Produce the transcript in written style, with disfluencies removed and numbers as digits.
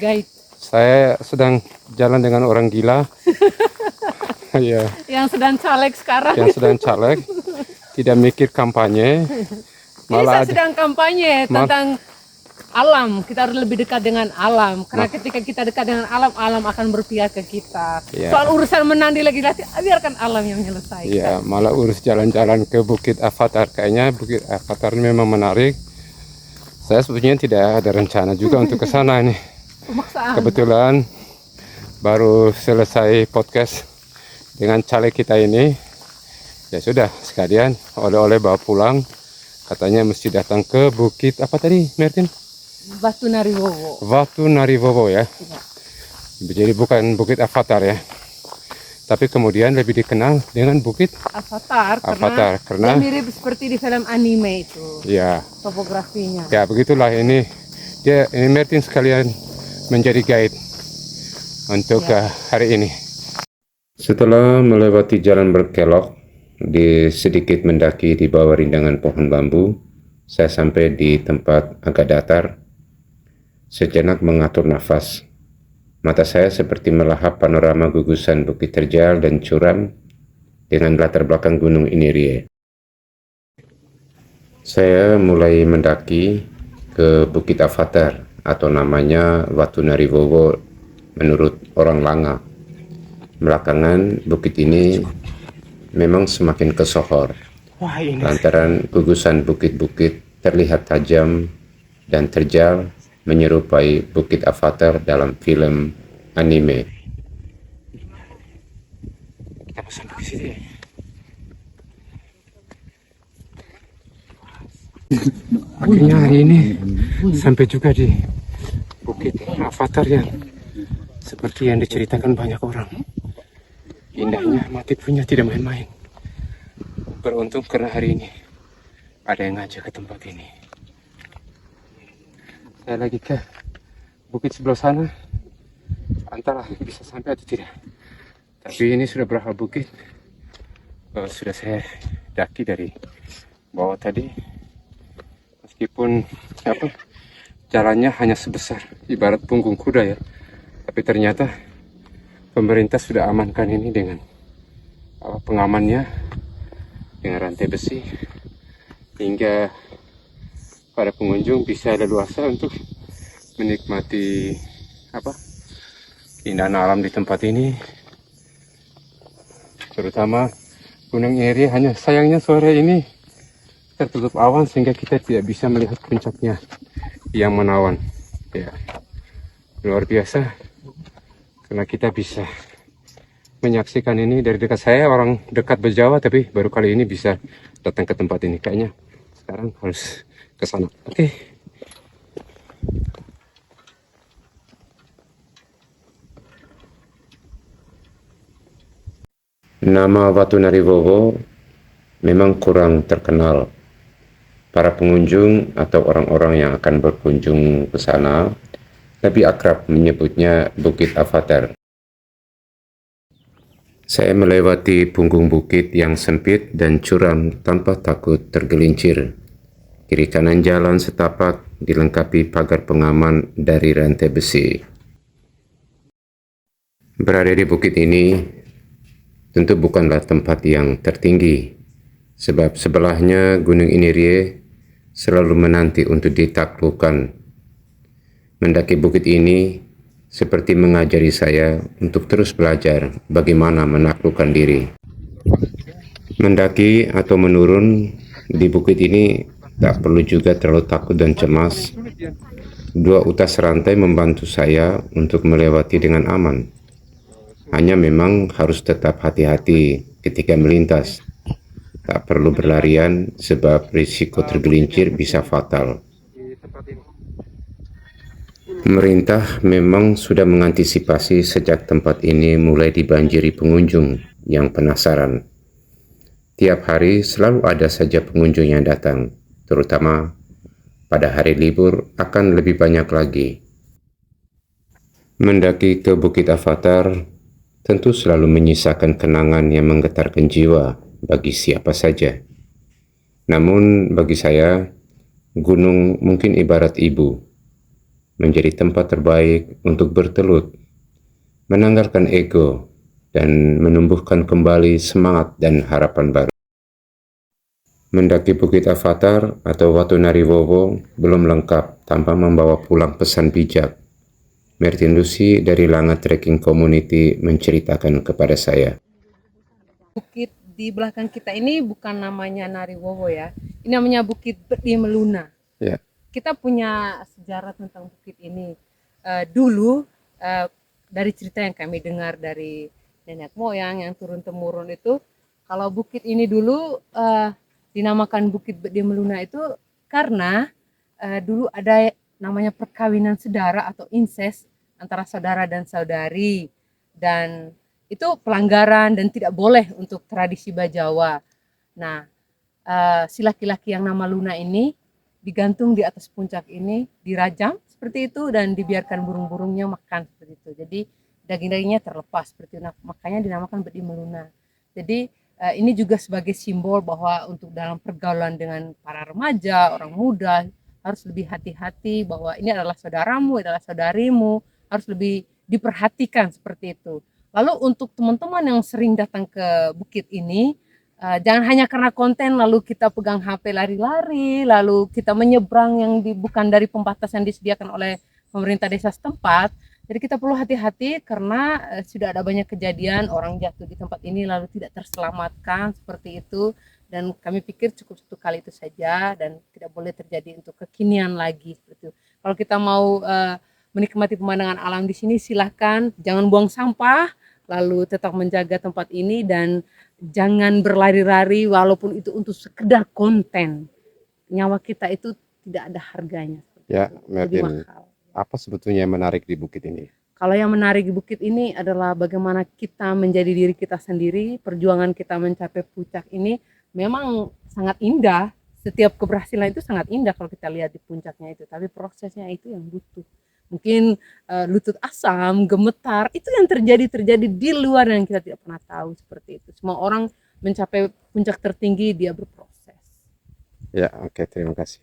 guide. Saya sedang jalan dengan orang gila. Ya, Yang sedang caleg sekarang. yang sedang caleg, tidak mikir kampanye. Ini saya Malah sedang kampanye tentang alam. Kita harus lebih dekat dengan alam. Karena ketika kita dekat dengan alam, alam akan berpihak ke kita. Ya. Soal urusan menandi legislasi, biarkan alam yang menyelesaikan. ya, malah urus jalan-jalan ke Bukit Avatar. Kayaknya Bukit Avatar ini memang menarik. Saya sebetulnya tidak ada rencana juga untuk ke sana ini. Pemaksaan. Kebetulan baru selesai podcast dengan caleg kita ini. Ya sudah, sekalian oleh-oleh bawa pulang. Katanya mesti datang ke Bukit apa tadi, Martin? Batu Nariwowo. Batu Nariwowo ya. Jadi bukan Bukit Avatar ya. Tapi kemudian lebih dikenal dengan Bukit Avatar karena dia mirip seperti di film anime itu. Ya. Topografinya. Ya, begitulah ini. Ini Martin sekalian menjadi guide untuk hari ini. Setelah melewati jalan berkelok, sedikit mendaki di bawah rindangan pohon bambu, saya sampai di tempat agak datar. Sejenak mengatur nafas. Mata saya seperti melahap panorama gugusan Bukit Terjal dan curam dengan latar belakang Gunung Inirie. Saya mulai mendaki ke Bukit Avatar atau namanya Batu Nariwowo menurut orang Langa. Belakangan bukit ini memang semakin kesohor lantaran gugusan bukit-bukit terlihat tajam dan terjal menyerupai Bukit Avatar dalam film anime. Kita sampai ke sini. Akhirnya hari ini sampai juga di Bukit Avatar yang seperti yang diceritakan banyak orang. Indahnya mati punya tidak main-main. Beruntung karena hari ini ada yang ngajak ke tempat ini. Saya lagi ke bukit sebelah sana. Antara bisa sampai atau tidak. Tapi ini sudah berapa bukit. Sudah saya daki dari bawah tadi. Meskipun jalannya hanya sebesar ibarat punggung kuda ya. Tapi ternyata pemerintah sudah amankan ini dengan pengamannya dengan rantai besi hingga para pengunjung bisa leluasa untuk menikmati keindahan alam di tempat ini, terutama Gunung Inirie. Hanya sayangnya sore ini tertutup awan sehingga kita tidak bisa melihat puncaknya yang menawan. Ya, luar biasa. Karena kita bisa menyaksikan ini dari dekat. Saya orang dekat Bejawa, tapi baru kali ini bisa datang ke tempat ini. Kayaknya sekarang harus ke sana. Oke. Nama Batu Nariwowo memang kurang terkenal. Para pengunjung atau orang-orang yang akan berkunjung ke sana lebih akrab menyebutnya Bukit Avatar. Saya melewati punggung bukit yang sempit dan curam tanpa takut tergelincir. Kiri kanan jalan setapak dilengkapi pagar pengaman dari rantai besi. Berada di bukit ini tentu bukanlah tempat yang tertinggi, sebab sebelahnya Gunung Inirie selalu menanti untuk ditaklukkan. Mendaki bukit ini seperti mengajari saya untuk terus belajar bagaimana menaklukkan diri. Mendaki atau menurun di bukit ini tak perlu juga terlalu takut dan cemas. Dua utas rantai membantu saya untuk melewati dengan aman. Hanya memang harus tetap hati-hati ketika melintas. Tak perlu berlarian sebab risiko tergelincir bisa fatal. Pemerintah memang sudah mengantisipasi sejak tempat ini mulai dibanjiri pengunjung yang penasaran. Tiap hari selalu ada saja pengunjung yang datang, terutama pada hari libur akan lebih banyak lagi. Mendaki ke Bukit Avatar tentu selalu menyisakan kenangan yang menggetarkan jiwa bagi siapa saja. Namun bagi saya, gunung mungkin ibarat ibu. menjadi tempat terbaik untuk bertelut, menanggalkan ego, dan menumbuhkan kembali semangat dan harapan baru. Mendaki Bukit Avatar atau Watu Nariwowo belum lengkap tanpa membawa pulang pesan bijak. Martin Lucy dari Langa Trekking Community menceritakan kepada saya. Bukit di belakang kita ini bukan namanya Nariwowo ya. Ini namanya Bukit Bedi Meluna. Ya. Kita punya sejarah tentang bukit ini. Dulu dari cerita yang kami dengar dari nenek moyang yang turun temurun itu, kalau bukit ini dulu dinamakan Bukit Bedi Meluna itu karena dulu ada namanya perkawinan sedara atau incest antara saudara dan saudari, dan itu pelanggaran dan tidak boleh untuk tradisi Bajawa. Nah, si laki-laki yang nama Luna ini digantung di atas puncak ini, dirajam seperti itu dan dibiarkan burung-burungnya makan seperti itu. Jadi daging-dagingnya terlepas seperti itu. Nah, makanya dinamakan Bedi Meluna. Jadi ini juga sebagai simbol bahwa untuk dalam pergaulan dengan para remaja, orang muda harus lebih hati-hati bahwa ini adalah saudaramu, adalah saudarimu, harus lebih diperhatikan seperti itu. Lalu untuk teman-teman yang sering datang ke bukit ini, jangan hanya karena konten lalu kita pegang HP lari-lari, lalu kita menyeberang yang bukan dari pembatas yang disediakan oleh pemerintah desa setempat. Jadi kita perlu hati-hati karena sudah ada banyak kejadian orang jatuh di tempat ini lalu tidak terselamatkan seperti itu, dan kami pikir cukup satu kali itu saja dan tidak boleh terjadi untuk kekinian lagi seperti itu. Kalau kita mau menikmati pemandangan alam di sini silahkan, jangan buang sampah, lalu tetap menjaga tempat ini dan jangan berlari-lari walaupun itu untuk sekedar konten. Nyawa kita itu tidak ada harganya. Ya, Lebih Martin, mahal. apa sebetulnya yang menarik di bukit ini? Kalau yang menarik di bukit ini adalah bagaimana kita menjadi diri kita sendiri, perjuangan kita mencapai puncak ini memang sangat indah. Setiap keberhasilan itu sangat indah kalau kita lihat di puncaknya itu, tapi prosesnya itu yang butuh. Mungkin lutut asam, gemetar, itu yang terjadi di luar yang kita tidak pernah tahu seperti itu. Semua orang mencapai puncak tertinggi dia berproses. Ya, oke, terima kasih.